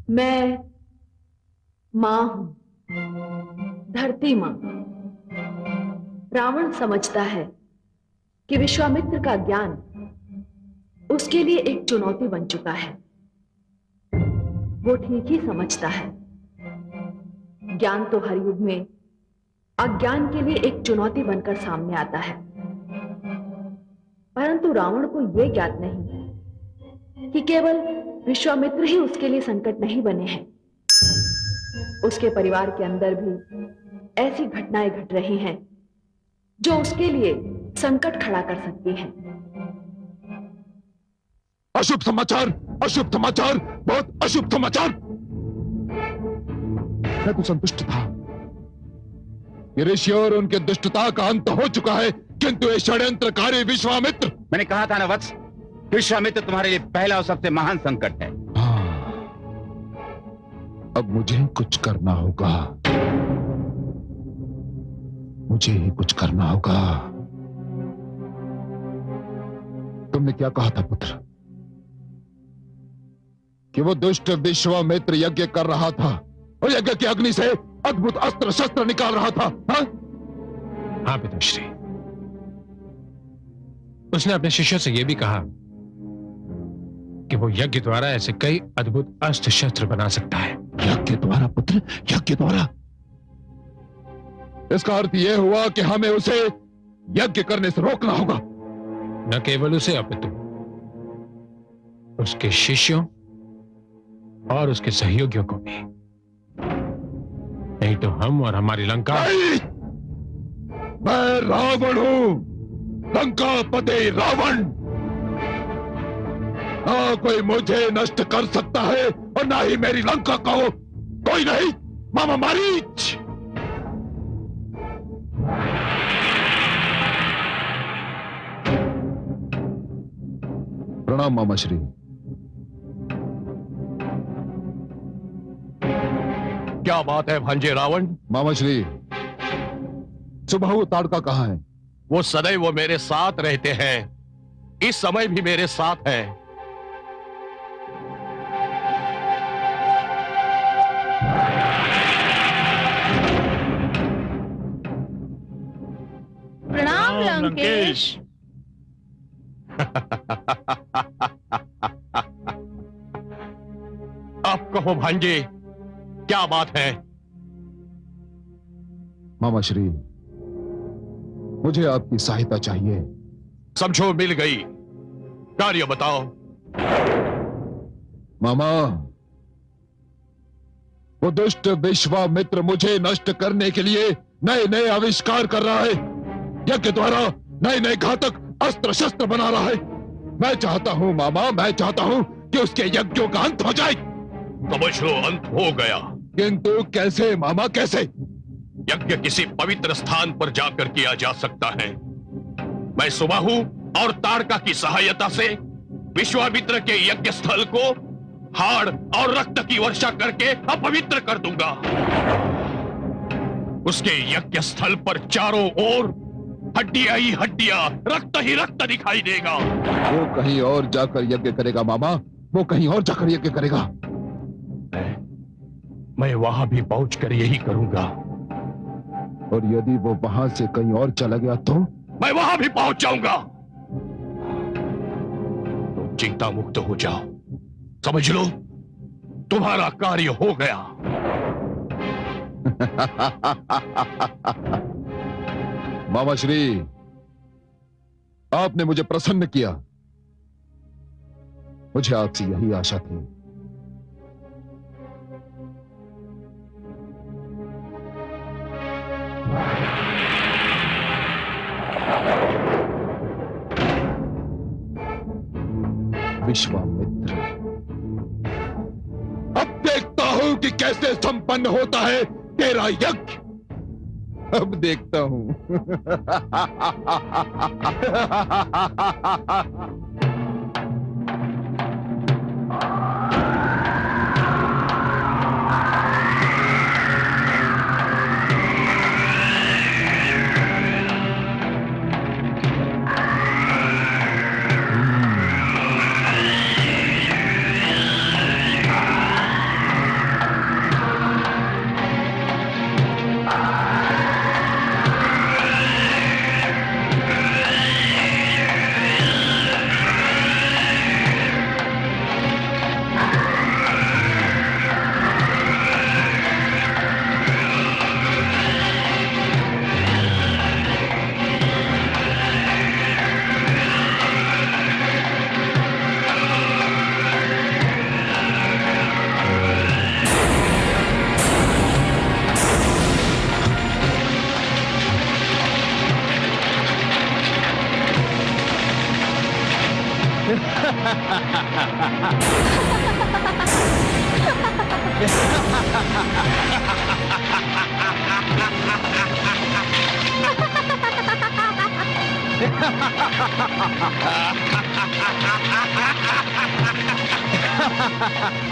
मैं मां हूं, धरती मां। रावण समझता है कि विश्वामित्र का ज्ञान उसके लिए एक चुनौती बन चुका है। वो ठीक ही समझता है। ज्ञान तो हर युग में अज्ञान के लिए एक चुनौती बनकर सामने आता है, परंतु रावण को यह ज्ञात नहीं कि केवल विश्वामित्र ही उसके लिए संकट नहीं बने हैं। उसके परिवार के अंदर भी ऐसी घटनाएं घट रही हैं जो उसके लिए संकट खड़ा कर सकती हैं। अशुभ समाचार, अशुभ समाचार, बहुत अशुभ समाचार। मैं तो संतुष्ट था कि ऋषि और उनके दुष्टता का अंत हो चुका है, किंतु ये षड्यंत्रकारी विश्वामित्र। मैंने कहा था ना वत्स, विश्वामित्र तुम्हारे लिए पहला और सबसे महान संकट है। अब मुझे कुछ करना होगा, मुझे ही कुछ करना होगा। तुमने क्या कहा था पुत्र कि वो दुष्ट विश्वामित्र यज्ञ कर रहा था और यज्ञ की अग्नि से अद्भुत अस्त्र शस्त्र निकाल रहा था? हाँ पिताश्री, उसने अपने शिष्यों से यह भी कहा कि वो यज्ञ द्वारा ऐसे कई अद्भुत अस्त्र शस्त्र बना सकता है। यज्ञ द्वारा पुत्र, यज्ञ द्वारा? इसका अर्थ यह हुआ कि हमें उसे यज्ञ करने से रोकना होगा। न केवल उसे अपितु उसके शिष्यों और उसके सहयोगियों को भी। नहीं तो हम और हमारी लंका। मैं रावण हूं, लंकापति रावण। ना कोई मुझे नष्ट कर सकता है और ना ही मेरी लंका को। कोई नहीं, मामा मारीच। प्रणाम मामा श्री। क्या बात है भांजे रावण? मामा श्री, सुबाहु ताड़का कहां है? वो सदैव वो मेरे साथ रहते हैं, इस समय भी मेरे साथ है। प्रणाम लंकेश। अब कहो भांजे, क्या बात है? मामा श्री, मुझे आपकी सहायता चाहिए। समझो मिल गई, कार्य बताओ। मामा, वो दुष्ट विश्वामित्र मुझे नष्ट करने के लिए नए नए आविष्कार कर रहा है। यज्ञ द्वारा नए नए घातक अस्त्र शस्त्र बना रहा है। मैं चाहता हूं मामा, मैं चाहता हूं कि उसके यज्ञों का अंत हो जाए। समझ लो, अंत हो गया। किंतु कैसे मामा, कैसे? यज्ञ किसी पवित्र स्थान पर जाकर किया जा सकता है। मैं सुबाहु और ताड़का की सहायता से विश्वामित्र के यज्ञ स्थल को हाड़ और रक्त की वर्षा करके अपवित्र कर दूंगा। उसके यज्ञ स्थल पर चारों ओर हड्डियां ही हड्डियां, रक्त ही रक्त दिखाई देगा। वो कहीं और जाकर यज्ञ करेगा मामा, वो कहीं और जाकर यज्ञ करेगा। मैं वहां भी पहुंचकर यही करूंगा। और यदि वो वहां से कहीं और चला गया तो? मैं वहां भी पहुंच जाऊंगा। तुम चिंता मुक्त हो जाओ, समझ लो तुम्हारा कार्य हो गया। मामा श्री, आपने मुझे प्रसन्न किया। मुझे आपसे यही आशा थी। विश्वामित्र, अब देखता हूं कि कैसे संपन्न होता है तेरा यज्ञ। अब देखता हूं।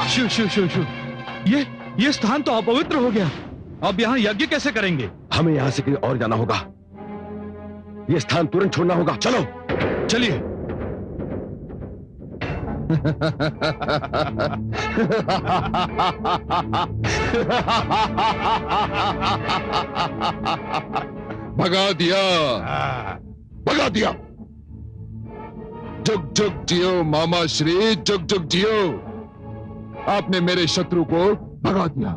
शिव शिव शिव शिव, ये स्थान तो अपवित्र हो गया। अब यहाँ यज्ञ कैसे करेंगे? हमें यहाँ से कहीं और जाना होगा। ये स्थान तुरंत छोड़ना होगा। चलो चलिए। भगा दिया, भगा दिया। जुग जुग जियो मामा श्री, जुग जुग जियो। आपने मेरे शत्रु को भगा दिया,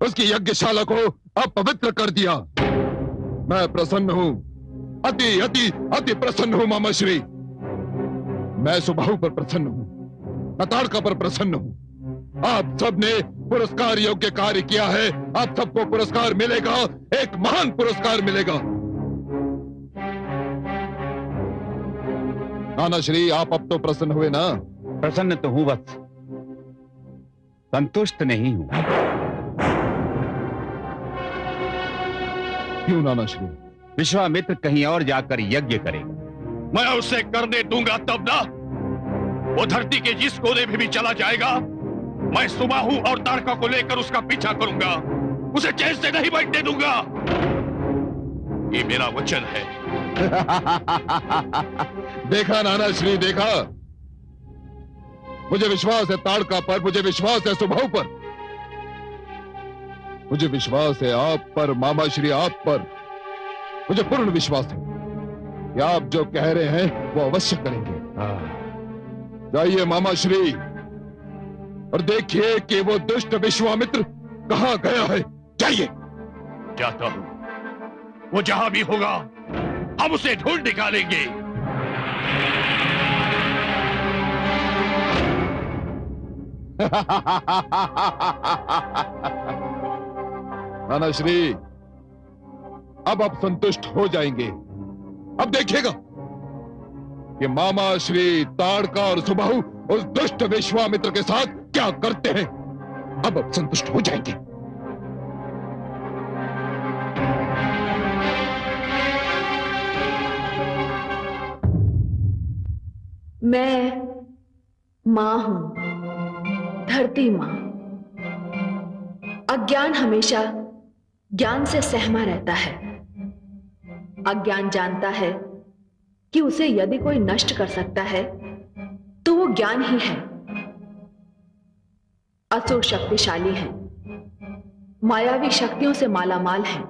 उसकी यज्ञशाला को अपवित्र कर दिया। मैं प्रसन्न हूं, अति अति अति प्रसन्न हूं मामा श्री। मैं सुबाहु पर प्रसन्न हूं, मैं ताड़का पर प्रसन्न हूं। आप सबने पुरस्कार योग्य कार्य किया है। आप सबको पुरस्कार मिलेगा, एक महान पुरस्कार मिलेगा। नाना श्री, आप अब तो प्रसन्न हुए ना? प्रसन्न तो हूं वत्स, संतुष्ट नहीं हूं। क्यों नाना श्री? विश्वामित्र कहीं और जाकर यज्ञ करेगा। मैं उसे करने दूंगा तब ना। वो धरती के जिस कोने में भी चला जाएगा, मैं सुबाहु और ताड़का को लेकर उसका पीछा करूंगा। उसे चैन से नहीं बैठने दूंगा। ये मेरा वचन है। देखा नाना श्री, देखा। मुझे विश्वास है ताड़का पर, मुझे विश्वास है सुबाहु पर, मुझे विश्वास है आप पर मामा श्री, आप पर मुझे पूर्ण विश्वास है कि आप जो कह रहे हैं वो अवश्य करेंगे। जाइए मामा श्री और देखिए कि वो दुष्ट विश्वामित्र कहां गया है। जाइए। जाता हूं, वो जहां भी होगा हम उसे ढूंढ निकालेंगे। नाना श्री, अब आप संतुष्ट हो जाएंगे। अब देखिएगा कि मामा श्री ताड़का और सुबाहु उस दुष्ट विश्वामित्र के साथ क्या करते हैं। अब आप संतुष्ट हो जाएंगे। मैं मां हूं, धरती मां। अज्ञान हमेशा ज्ञान से सहमा रहता है। अज्ञान जानता है कि उसे यदि कोई नष्ट कर सकता है तो वो ज्ञान ही है। असुर शक्तिशाली हैं, मायावी शक्तियों से मालामाल हैं,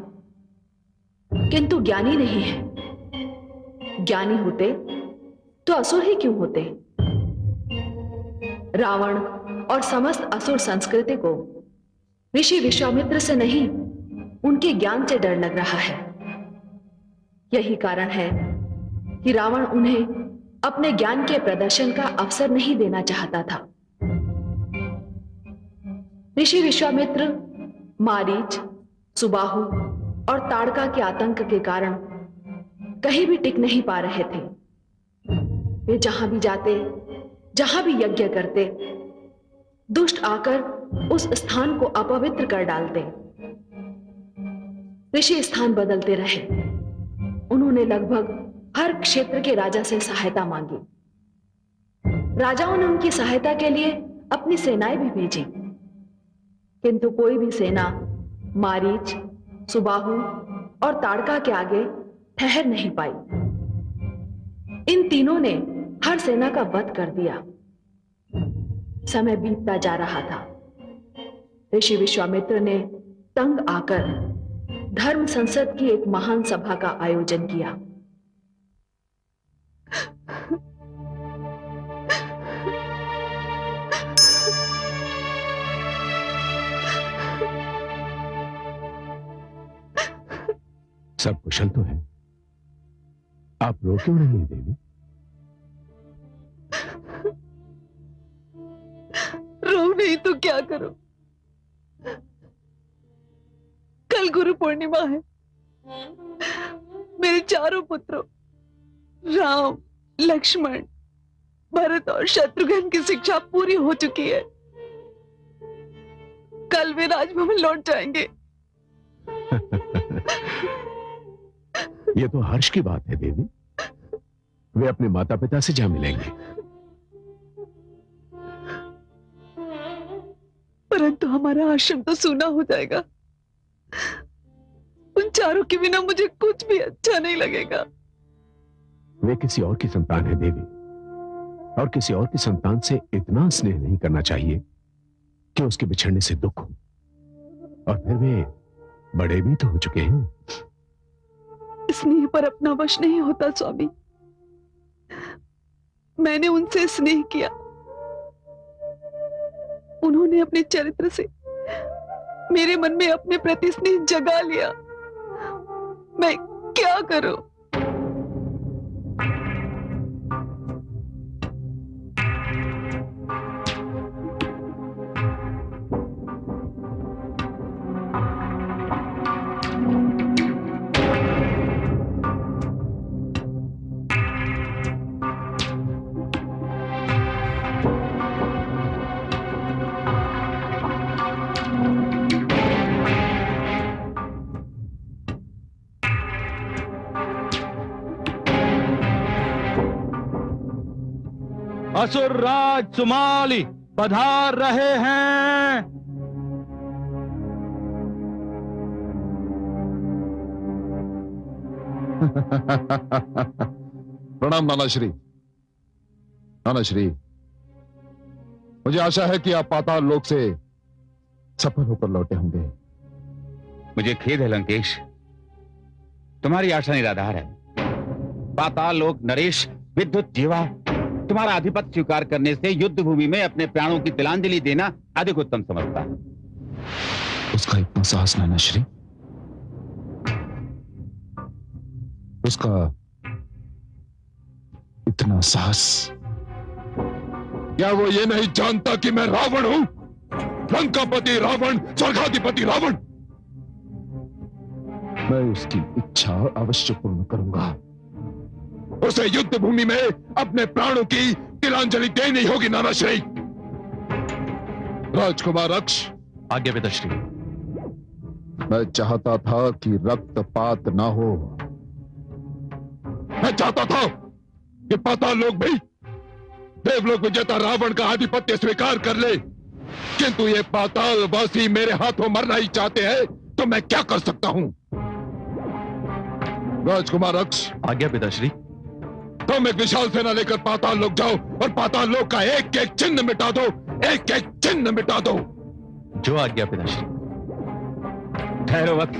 किंतु ज्ञानी नहीं है। ज्ञानी होते तो असुर ही क्यों होते? रावण और समस्त असुर संस्कृति को ऋषि विश्वामित्र से नहीं, उनके ज्ञान से डर लग रहा है। यही कारण है कि रावण उन्हें अपने ज्ञान के प्रदर्शन का अवसर नहीं देना चाहता था। ऋषि विश्वामित्र मारीच, सुबाहु और ताड़का के आतंक के कारण कहीं भी टिक नहीं पा रहे थे। वे जहां भी जाते, जहां भी यज्ञ करते, दुष्ट आकर उस स्थान को अपवित्र कर डालते। ऋषि स्थान बदलते रहे। उन्होंने लगभग हर क्षेत्र के राजा से सहायता मांगी। राजाओं ने उनकी सहायता के लिए अपनी सेनाएं भी भेजी, किंतु कोई भी सेना मारीच, सुबाहु और ताड़का के आगे ठहर नहीं पाई। इन तीनों ने हर सेना का वध कर दिया। समय बीतता जा रहा था। ऋषि विश्वामित्र ने तंग आकर धर्म संसद की एक महान सभा का आयोजन किया। सब कुशल तो है? आप रो क्यों रही हैं देवी? रो नहीं तो क्या करूं? कल गुरु पूर्णिमा है। मेरे चारों पुत्रों राम, लक्ष्मण, भरत और शत्रुघ्न की शिक्षा पूरी हो चुकी है। कल वे राजभवन लौट जाएंगे। ये तो हर्ष की बात है देवी। वे अपने माता पिता से जा मिलेंगे। परंतु हमारा आश्रम तो सूना हो जाएगा। उन चारों के बिना मुझे कुछ भी अच्छा नहीं लगेगा। वे किसी और की संतान है देवी, और किसी और की संतान से इतना स्नेह नहीं करना चाहिए कि उसके बिछड़ने से दुख हो। और फिर वे बड़े भी तो हो चुके हैं। स्नेह पर अपना वश नहीं होता स्वामी। मैंने उनसे स्नेह किया, उन्होंने अपने चरित्र से मेरे मन में अपने प्रति स्नेह जगा लिया। मैं क्या करूं? असुर राज सुमाली पधार रहे हैं। प्रणाम नानाश्री। नानाश्री, मुझे आशा है कि आप पाताल लोक से सफल होकर लौटे होंगे। मुझे खेद है लंकेश, तुम्हारी आशा निराधार है। पाताल लोक नरेश विद्युत जीवा तुम्हारा आधिपत्य स्वीकार करने से युद्ध भूमि में अपने प्राणों की तिलांजलि देना अधिक उत्तम समझता है। उसका इतना साहस नानाश्री, उसका इतना साहस। क्या वो ये नहीं जानता कि मैं रावण हूं? लंकापति रावण, स्वर्गाधिपति रावण। मैं उसकी इच्छा अवश्य पूर्ण करूंगा। उसे युद्ध भूमि में अपने प्राणों की तिलांजलि देनी होगी नानाश्री। राजकुमार अक्ष। आज्ञा पिताश्री। मैं चाहता था कि रक्तपात ना हो। मैं चाहता था कि पाताल लोक भी देवलोक विजेता रावण का आधिपत्य स्वीकार कर ले, किंतु ये पाताल वासी मेरे हाथों मरना ही चाहते हैं, तो मैं क्या कर सकता हूं? राजकुमार अक्ष। आज्ञा पिताश्री। तुम एक विशाल सेना लेकर पाताल लोक जाओ और पाताल लोक का एक एक चिन्ह मिटा दो, एक एक चिन्ह मिटा दो। जो आज्ञा पिताश्री। ठहरो वक्त।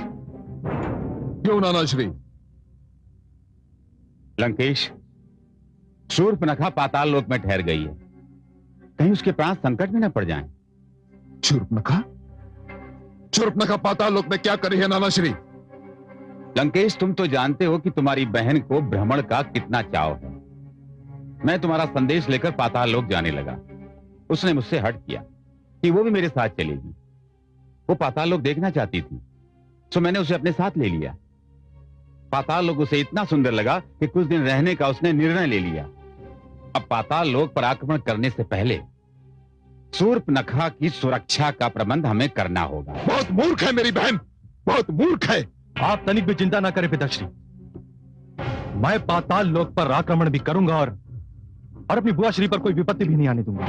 क्यों नानाश्री? लंकेश, शूर्पणखा पाताल लोक में ठहर गई है, कहीं उसके प्राण संकट में न पड़ जाएं। शूर्पणखा? शूर्पणखा पाताल लोक में क्या करी है नानाश्री? लंकेश, तुम तो जानते हो कि तुम्हारी बहन को भ्रमण का कितना चाव है। मैं तुम्हारा संदेश लेकर पाताल लोक जाने लगा। उसने मुझसे हट किया कि वो भी मेरे साथ चलेगी। वो पाताल लोक देखना चाहती थी, तो मैंने उसे अपने साथ ले लिया। पाताल लोक उसे इतना सुंदर लगा कि कुछ दिन रहने का उसने निर्णय ले लिया। अब पाताल लोक पर आक्रमण करने से पहले शूर्पणखा की सुरक्षा का प्रबंध हमें करना होगा। बहुत मूर्ख है मेरी बहन, बहुत मूर्ख है। आप तनिक भी चिंता ना करें पिताश्री। मैं पाताल लोक पर आक्रमण भी करूंगा और अपनी बुआ श्री पर कोई विपत्ति भी नहीं आने दूंगा।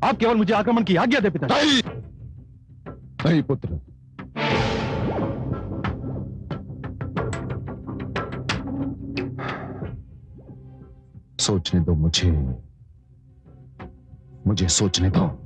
आप केवल मुझे आक्रमण की आज्ञा दे पिताश्री। नहीं, नहीं पुत्र, सोचने दो मुझे, मुझे सोचने दो।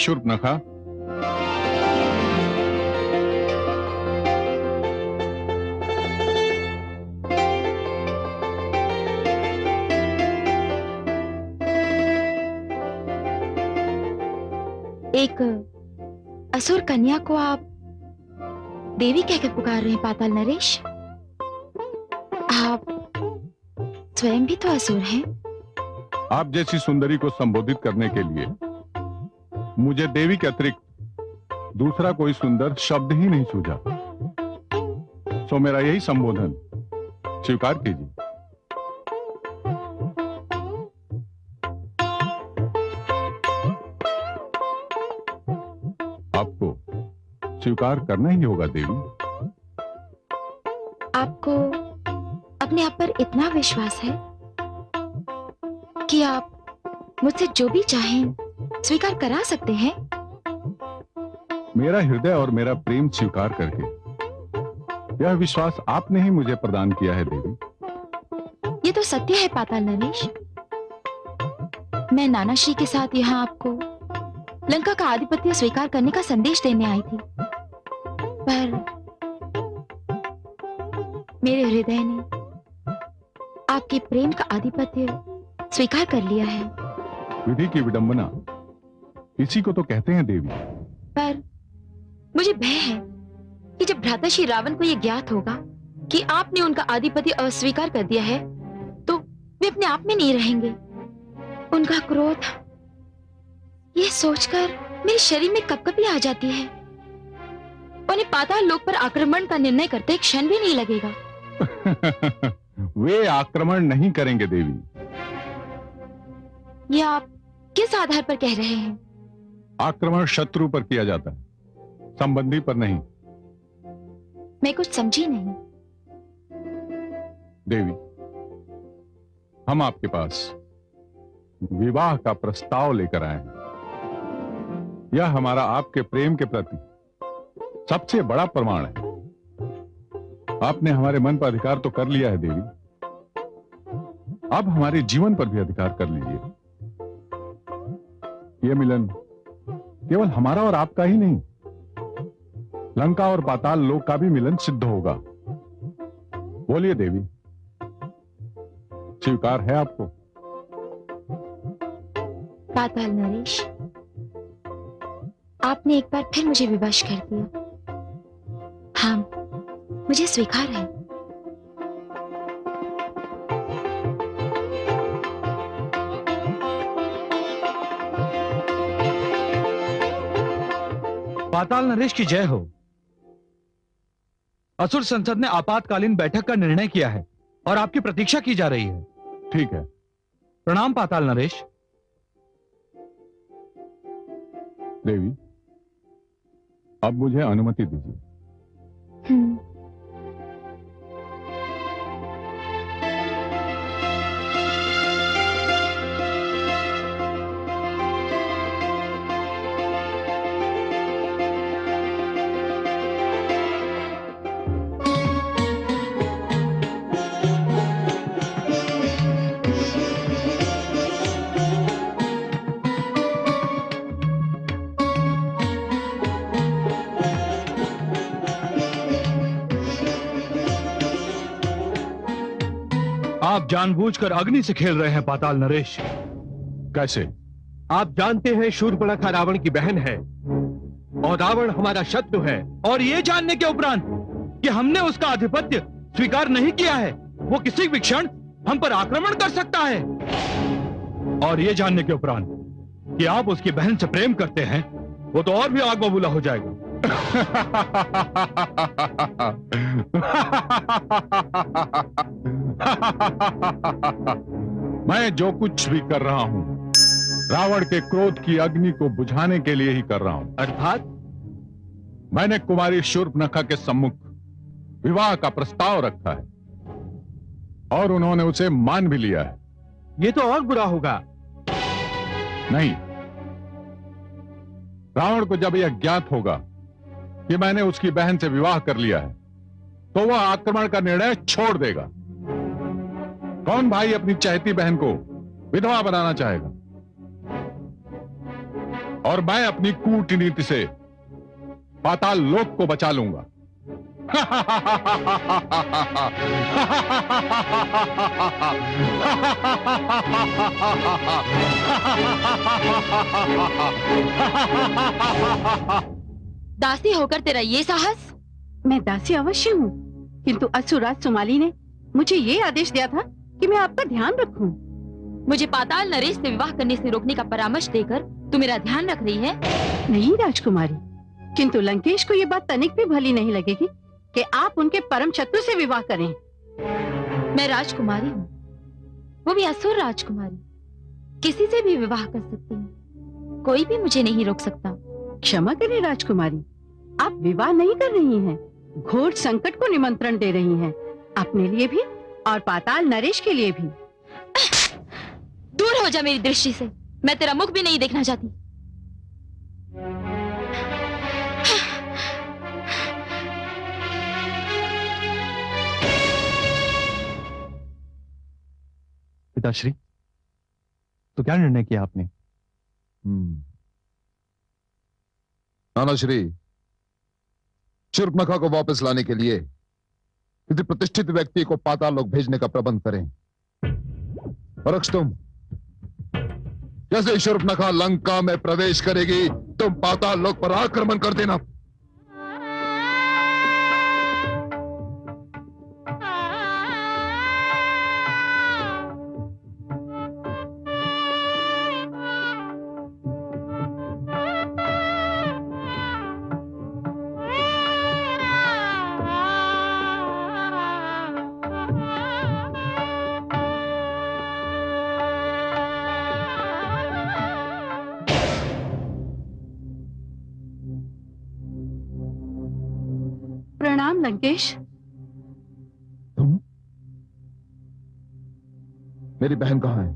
शूर्पणखा, एक असुर कन्या को आप देवी कहकर पुकार रहे हैं पाताल नरेश? आप स्वयं भी तो असुर हैं। आप जैसी सुंदरी को संबोधित करने के लिए मुझे देवी के अतिरिक्त दूसरा कोई सुंदर शब्द ही नहीं सूझा, सो मेरा यही संबोधन स्वीकार कीजिए। आपको स्वीकार करना ही होगा देवी। आपको अपने आप पर इतना विश्वास है कि आप मुझसे जो भी चाहें स्वीकार करा सकते हैं? मेरा हृदय और मेरा प्रेम स्वीकार करके यह विश्वास आपने ही मुझे प्रदान किया है देवी। ये तो सत्य है पाताल नरेश। मैं नाना श्री के साथ यहाँ आपको लंका का आधिपत्य स्वीकार करने का संदेश देने आई थी, पर मेरे हृदय ने आपके प्रेम का आधिपत्य स्वीकार कर लिया है। विधि की विडंबना इसी को तो कहते हैं देवी। पर मुझे भय है कि जब भ्राता श्री रावण को यह ज्ञात होगा कि आपने उनका आधिपत्य अस्वीकार कर दिया है, तो वे अपने आप में नहीं रहेंगे। उनका क्रोध, यह सोचकर मेरे शरीर में कपकपी आ जाती है। उन्हें पाताल लोक पर आक्रमण का निर्णय करते एक क्षण भी नहीं लगेगा। वे आक्रमण नहीं करेंगे देवी। यह आप किस आधार पर कह रहे हैं? आक्रमण शत्रु पर किया जाता है, संबंधी पर नहीं। मैं कुछ समझी नहीं। देवी, हम आपके पास विवाह का प्रस्ताव लेकर आए हैं। यह हमारा आपके प्रेम के प्रति सबसे बड़ा प्रमाण है। आपने हमारे मन पर अधिकार तो कर लिया है देवी, अब हमारे जीवन पर भी अधिकार कर लीजिए। यह मिलन केवल हमारा और आपका ही नहीं, लंका और पाताल लोक का भी मिलन सिद्ध होगा। बोलिए देवी, स्वीकार है आपको? पाताल नरेश, आपने एक बार फिर मुझे विवश कर दिया। हाँ, मुझे स्वीकार है। पाताल नरेश की जय हो। असुर संसद ने आपातकालीन बैठक का निर्णय किया है और आपकी प्रतीक्षा की जा रही है। ठीक है। प्रणाम पाताल नरेश। देवी, अब मुझे अनुमति दीजिए। आप जानबूझकर अग्नि से खेल रहे हैं पाताल नरेश। कैसे? आप जानते हैं शूर्पणखा रावण की बहन है और रावण हमारा शत्रु है, और ये जानने के उपरांत कि हमने उसका आधिपत्य स्वीकार नहीं किया है, वो किसी भी क्षण हम पर आक्रमण कर सकता है। और ये जानने के उपरांत कि आप उसकी बहन से प्रेम करते हैं, वो तो और भी आग बबूला हो जाएगा। मैं जो कुछ भी कर रहा हूं, रावण के क्रोध की अग्नि को बुझाने के लिए ही कर रहा हूं। अर्थात मैंने कुमारी शूर्पणखा के सम्मुख विवाह का प्रस्ताव रखा है और उन्होंने उसे मान भी लिया है। ये तो और बुरा होगा। नहीं, रावण को जब यह ज्ञात होगा कि मैंने उसकी बहन से विवाह कर लिया है, तो वह आक्रमण का निर्णय छोड़ देगा। कौन भाई अपनी चहेती बहन को विधवा बनाना चाहेगा? और मैं अपनी कूटनीति से पाताल लोक को बचा लूंगा। दासी होकर तेरा ये साहस? मैं दासी अवश्य हूँ, किंतु असुरराज सुमाली ने मुझे ये आदेश दिया था कि मैं आपका ध्यान रखूं। मुझे पाताल नरेश से विवाह करने से रोकने का परामर्श देकर तू मेरा ध्यान रख रही है? नहीं राजकुमारी, किंतु लंकेश को ये बात तनिक भी भली नहीं लगेगी कि आप उनके परम शत्रु से विवाह करें। मैं राजकुमारी हूँ, वो भी असुर राजकुमारी, किसी से भी विवाह कर सकती हूँ, कोई भी मुझे नहीं रोक सकता। क्षमा करें राजकुमारी, आप विवाह नहीं कर रही हैं, घोर संकट को निमंत्रण दे रही हैं, अपने लिए भी और पाताल नरेश के लिए भी। दूर हो जा मेरी दृष्टि से, मैं तेरा मुख भी नहीं देखना चाहती। पिताश्री, तो क्या निर्णय किया आपने? नानाश्री, शूर्पणखा को वापस लाने के लिए किसी प्रतिष्ठित व्यक्ति को पाताल लोक भेजने का प्रबंध करें। और तुम जैसे ही शूर्पणखा लंका में प्रवेश करेगी, तुम पाताल लोक पर आक्रमण कर देना। प्रणाम लंकेश। तुम? मेरी बहन कहाँ है?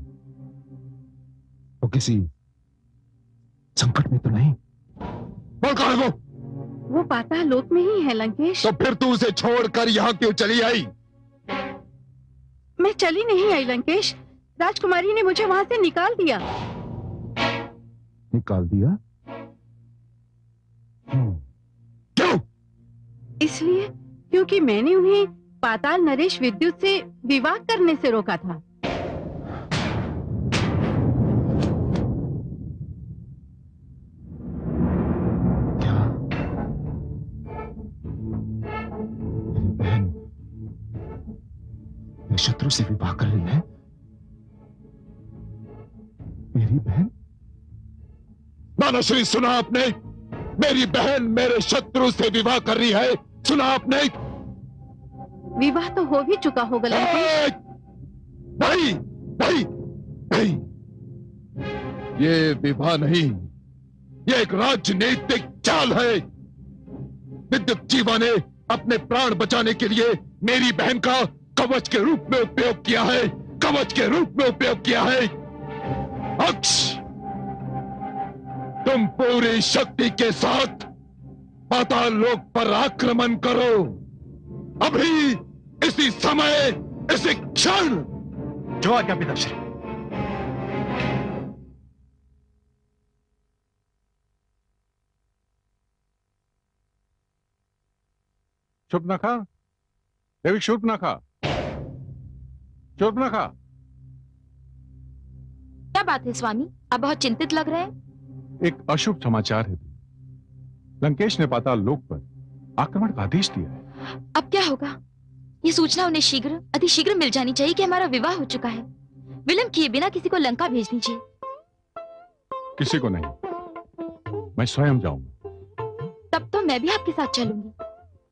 वो किसी संकट में तो नहीं? बोल कहाँ है वो? वो पाताल लोक में ही है लंकेश। तो फिर तू उसे छोड़कर यहाँ क्यों चली आई? मैं चली नहीं आई लंकेश, राजकुमारी ने मुझे वहां से निकाल दिया। निकाल दिया? क्यों? इसलिए क्योंकि मैंने उन्हें पाताल नरेश विद्युत से विवाह करने से रोका था। क्या? मेरी बहन मेरे शत्रु से विवाह कर रही है? मेरी बहन? नानाश्री, सुना आपने? मेरी बहन मेरे शत्रु से विवाह कर रही है, सुना आपने? विवाह तो हो भी चुका होगा लंकेश। नहीं, नहीं, नहीं, ये विवाह नहीं, ये एक राजनीतिक चाल है। विद्युत जीवा ने अपने प्राण बचाने के लिए मेरी बहन का कवच के रूप में उपयोग किया है, कवच के रूप में उपयोग किया है। अक्ष, तुम पूरी शक्ति के साथ पाताल लोक पर आक्रमण करो, अभी, इसी समय, इसी क्षण। जो आज्ञा पिताश्री। शूर्पणखा, देवी शूर्पणखा, शूर्पणखा। क्या बात है स्वामी, आप बहुत चिंतित लग रहे हैं। एक अशुभ समाचार है। लंकेश ने पाताल लोक पर आक्रमण का आदेश दिया है। अब क्या होगा? ये सूचना उन्हें शीघ्र, अतिशीघ्र मिल जानी चाहिए कि हमारा विवाह हो चुका है। विलंब किए बिना किसी को लंका भेज दीजिए। किसी को नहीं, मैं स्वयं जाऊंगा। तब तो मैं भी आपके साथ चलूंगी।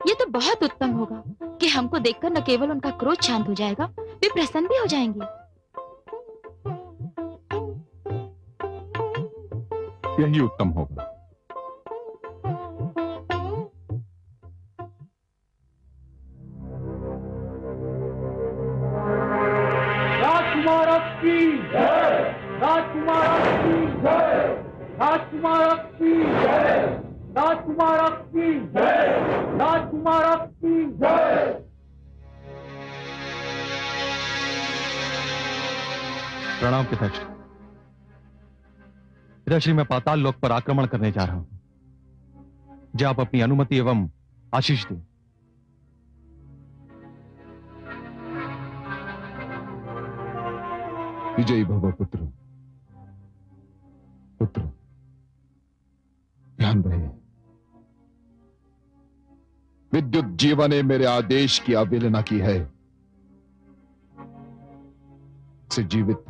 ये तो बहुत उत्तम होगा कि हमको देखकर न केवल उनका क्रोध शांत हो जाएगा, वे प्रसन्न भी हो जाएंगे। यही उत्तम होगा। राजकुमार की जय, राजकुमार की जय, राजकुमार की जय, राजकुमार की जय, राजकुमार की जय। प्रणाम पिताजी। पिताश्री, मैं पाताल लोक पर आक्रमण करने जा रहा हूं। जो आप अपनी अनुमति एवं आशीष दें। विजयी भव पुत्र। पुत्र ध्यान रहे, विद्युत जीवा ने मेरे आदेश की अवहेलना की है। इसे जीवित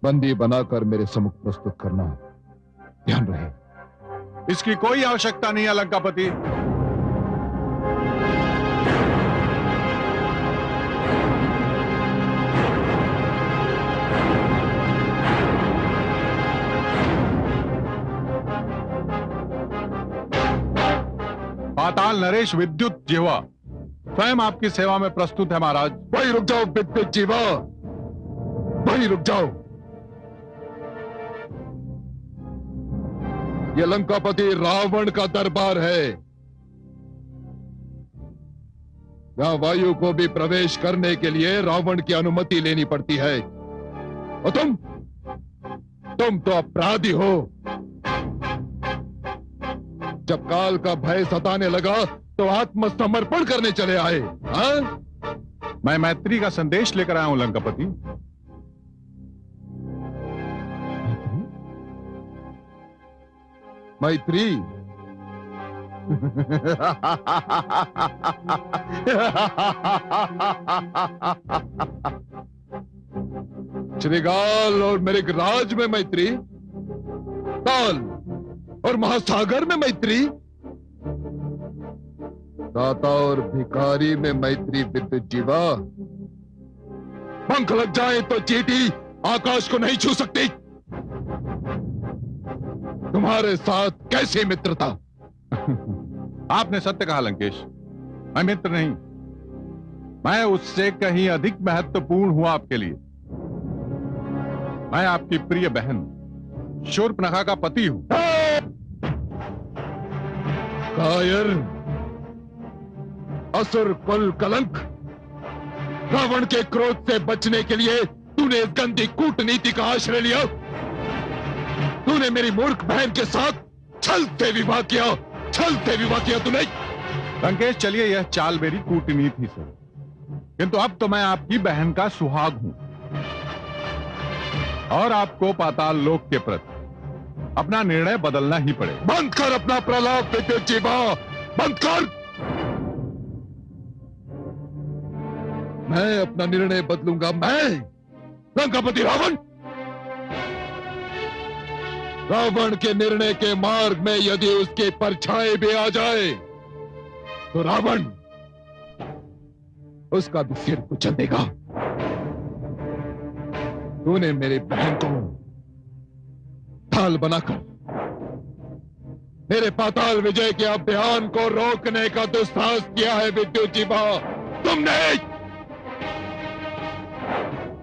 बंदी बनाकर मेरे सम्मुख प्रस्तुत करना। ध्यान रहे। इसकी कोई आवश्यकता नहीं है लंकापति। पाताल नरेश विद्युत जीवा स्वयं आपकी सेवा में प्रस्तुत है महाराज। वही रुक जाओ विद्युत जीवा, वही रुक जाओ। यह लंकापति रावण का दरबार है। यहां वायु को भी प्रवेश करने के लिए रावण की अनुमति लेनी पड़ती है। और तुम तो अपराधी हो। जब काल का भय सताने लगा तो आत्मसमर्पण करने चले आए। हाँ? मैं मैत्री का संदेश लेकर आया हूं लंकापति। मैत्री? श्रीगाल और मेरे राज में मैत्री, काल और महासागर में मैत्री, दाता और भिखारी में मैत्री। विद्युत जीवा, पंख लग जाए तो चींटी आकाश को नहीं छू सकती। तुम्हारे साथ कैसी मित्रता? आपने सत्य कहा लंकेश, मैं मित्र नहीं, मैं उससे कहीं अधिक महत्वपूर्ण हूं आपके लिए। मैं आपकी प्रिय बहन शूर्पणखा का पति हूं। कायर, असुर कुल कलंक, रावण के क्रोध से बचने के लिए तूने इस गंदी कूटनीति का आश्रय लिया। तूने मेरी मूर्ख बहन के साथ छल से विवाह किया, छल से विवाह किया तूने। लंकेश, चलिए यह चाल मेरी कूटनीति से, किंतु अब तो मैं आपकी बहन का सुहाग हूं और आपको पाताल लोक के प्रति अपना निर्णय बदलना ही पड़ेगा। बंद कर अपना प्रलाप विद्युत जीवा, बंद कर। मैं अपना निर्णय बदलूंगा, मैं लंकापति रावण। रावण के निर्णय के मार्ग में यदि उसके परछाई भी आ जाए तो रावण उसका भी सिर कुचल देगा। तूने मेरी बहन को ढाल बनाकर मेरे पाताल विजय के अभियान को रोकने का दुस्साहस किया है विद्युत जीवा।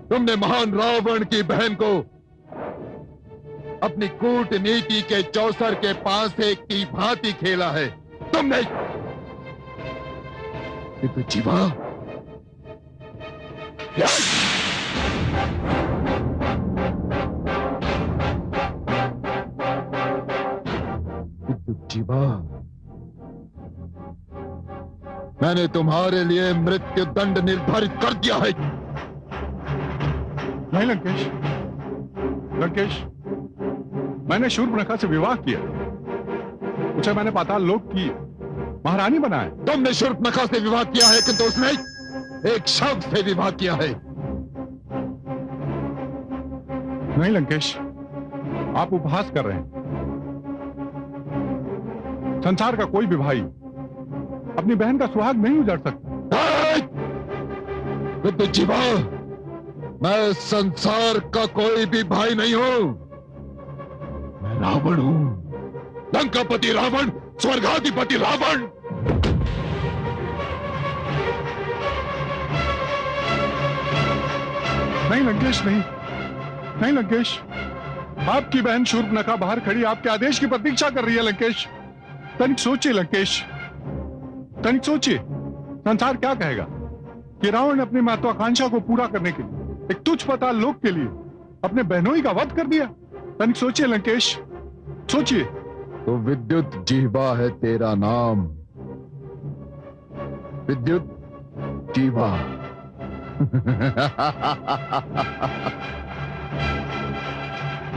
तुमने महान रावण की बहन को अपनी कूटनीति के चौसर के पासे की भांति खेला है। तुमने विद्युत जीवा, जीवा, मैंने तुम्हारे लिए मृत्यु दंड निर्धारित कर दिया है। नहीं लंकेश, लंकेश, मैंने शूर्पणखा से विवाह किया, उसे मैंने पाताल लोक की महारानी बनाया। तुमने शूर्पणखा से विवाह किया है किंतु उसने एक शव से विवाह किया है। नहीं लंकेश, आप उपहास कर रहे हैं। संसार का कोई भी भाई अपनी बहन का सुहाग नहीं उजाड़ सकता। विद्युत जीवा, मैं संसार का कोई भी भाई नहीं हूं। मैं रावण हूं, लंकापति रावण, स्वर्गाधिपति रावण। नहीं लंकेश, नहीं, नहीं लंकेश, आपकी बहन शूर्पणखा बाहर खड़ी आपके आदेश की प्रतीक्षा कर रही है। लंकेश, तनिक सोचिए लंकेश, तनिक सोचिए। संसार क्या कहेगा कि रावण ने अपनी महत्वाकांक्षा को पूरा करने के लिए एक तुच्छ पाताल लोक के लिए अपने बहनोई का वध कर दिया। तनिक सोचिए लंकेश, सोचिए। तो विद्युत जीवा है तेरा नाम, विद्युत जीवा।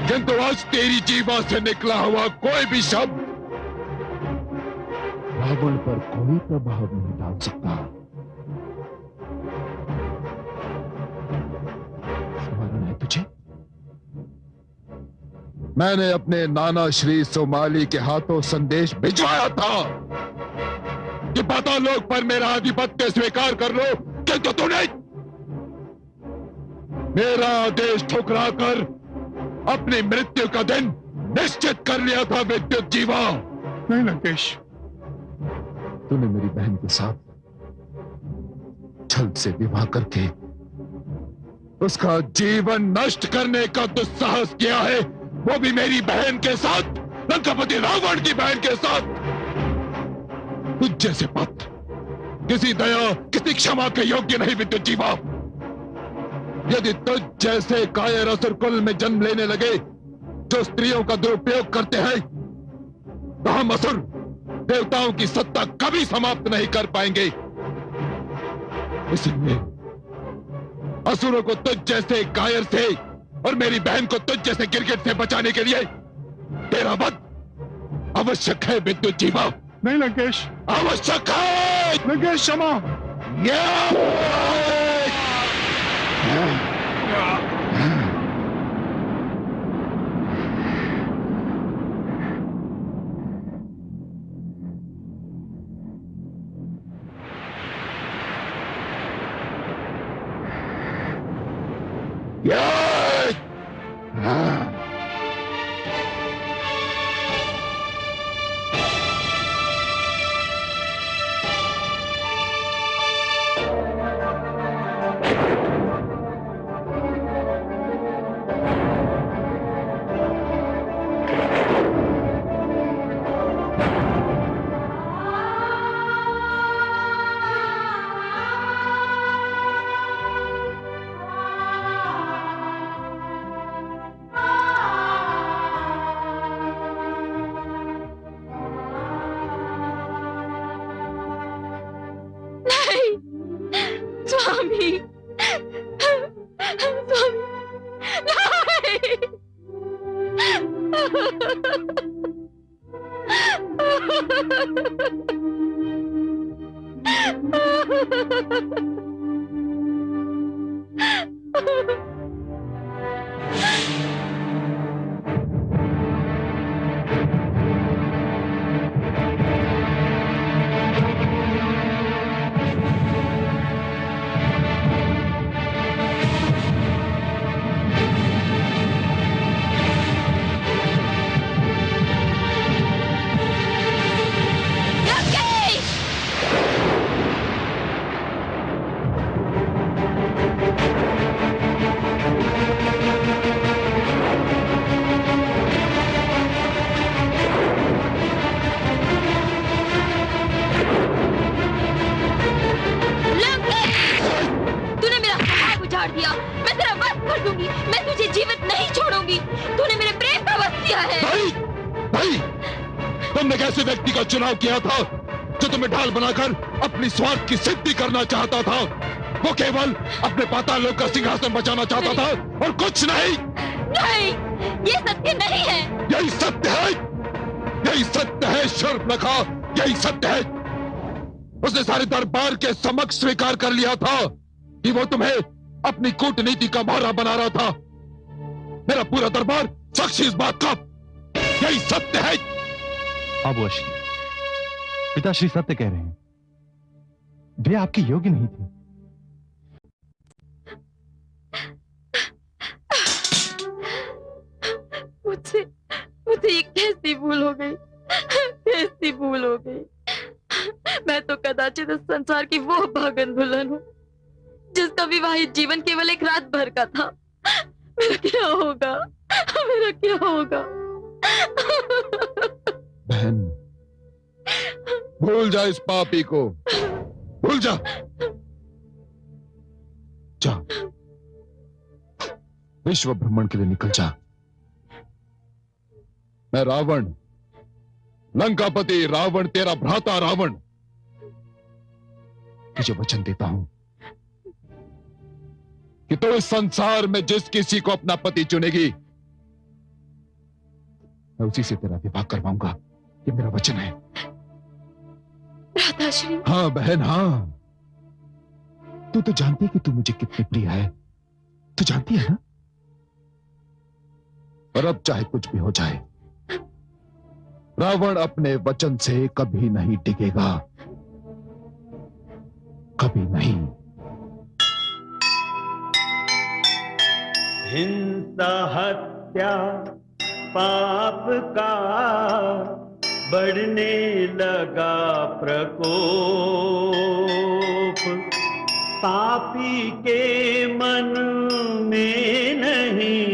किंतु आज तेरी जीवा से निकला हुआ कोई भी शब्द रावण पर कोई प्रभाव नहीं डाल सकता। स्मरण है तुझे? मैंने अपने नाना श्री सोमाली के हाथों संदेश भिजवाया था कि पाताल लोक पर मेरा आधिपत्य स्वीकार कर लो, किंतु तूने मेरा आदेश ठुकरा कर अपनी मृत्यु का दिन निश्चित कर लिया था विद्युत जीवा। नहीं लंकेश, तूने मेरी बहन के साथ छल से विवाह करके उसका जीवन नष्ट करने का दुस्साहस किया है, वो भी मेरी बहन के साथ, लंकापति रावण की बहन के साथ। तुझ जैसे पात्र किसी दया, किसी क्षमा के योग्य नहीं विद्युत जीवा। यदि तुझ जैसे कायर असुर कुल में जन्म लेने लगे जो स्त्रियों का दुरुपयोग करते हैं, तो हम असुर देवताओं की सत्ता कभी समाप्त नहीं कर पाएंगे। इसलिए असुरों को तुझ जैसे कायर से और मेरी बहन को तुझ जैसे गिरगिट से बचाने के लिए तेरा वध आवश्यक है विद्युत जीवा। नहीं लंकेश, आवश्यक है लंकेश, क्षमा। चुनाव किया था जो तुम्हें ढाल बनाकर अपनी स्वार्थ की सिद्धि करना चाहता था। वो केवल अपने पाताल लोक का सिंहासन बचाना चाहता था और कुछ नहीं। नहीं, ये सत्य नहीं है। यही सत्य है, यही सत्य है शूर्पणखा, यही सत्य है। उसने सारे दरबार के समक्ष स्वीकार कर लिया था कि वो तुम्हें अपनी कूटनीति का भारा बना रहा था। मेरा पूरा दरबार साक्षी इस बात का। यही सत्य है। अब अश्विनी, पिताश्री सत्य कह रहे हैं, वे आपके योग्य नहीं थे। मुझसे ये कैसी भूल हो गई, कैसी भूल हो गई। मैं तो कदाचित इस संसार की वो भागन दुल्हन हूँ जिसका विवाहित जीवन केवल एक रात भर का था। मेरा क्या होगा, मेरा क्या होगा? बहन, भूल जा इस पापी को, भूल जा। जा, विश्व भ्रमण के लिए निकल जा। मैं रावण, लंकापति रावण, तेरा भ्राता रावण, तुझे वचन देता हूं कि तो इस संसार में जिस किसी को अपना पति चुनेगी, मैं उसी से तेरा विवाह करवाऊंगा। ये मेरा वचन है। भ्राताश्री। हाँ बहन, हाँ। तू तो जानती है कि तू मुझे कितनी प्रिय है। तू जानती है ना? और अब चाहे कुछ भी हो जाए, रावण अपने वचन से कभी नहीं टिकेगा, कभी नहीं। हिंसा हत्या पाप का बढ़ने लगा प्रकोप, पापी के मन में नहीं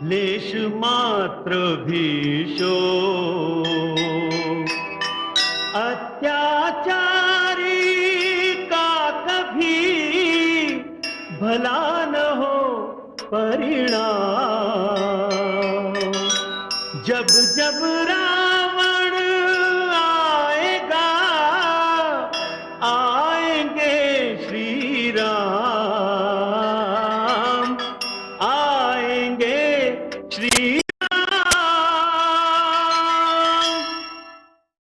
लेश मात्र भी शोक, अत्याचारी का कभी भला न हो परिणाम, जब जब